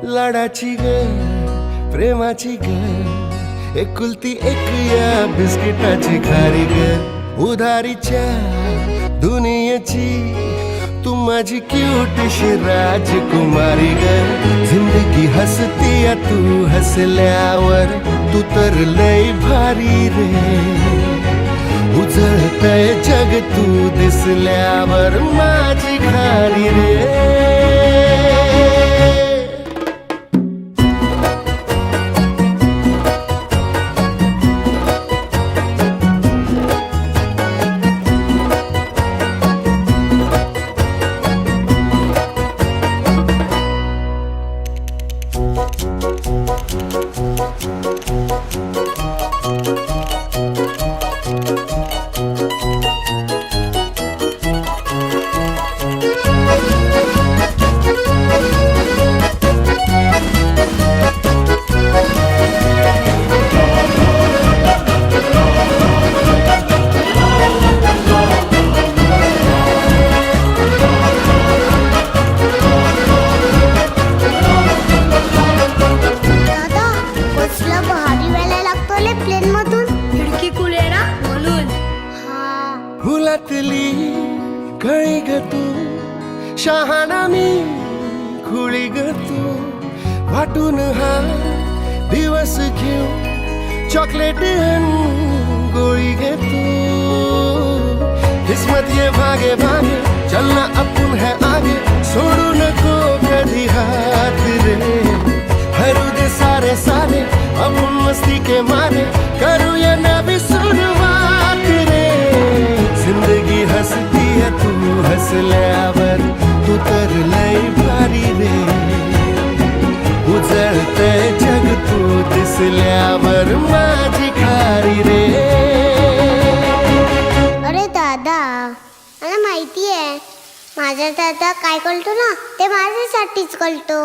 लाडाची ग प्रेमाची ग एकुलती एक या बिस्किटाची खारी ग उधारीच्या दुनियेची तू माझी क्यूटशी राजकुमारी ग जिंदगी हसती या तू हसल्यावर तू तर लय भारी रे उजळतय जग तू दिसल्यावर माझी खारी रे फुलातली कळी ग तू शहाणा मी खुळी ग तू वाटून हा दिवस घेऊ चॉकलेट गोळी ग तू किस्मत ये भागे भागे चलना अपन है आगे छोड़ू नको कधी हाथ रे हरू दे सारे सारे अपन मस्ती के मारे करू या नवी शुरुआत रे जिंदगी हसती है तू हसल्यावर तू तर लय भारी रे उजळतय जग तू दिसल्यावर माझी खारी रे अरे दादा मला माहिती आहे माझा दादा काय करतो ना ते माझ्यासाठीच करतो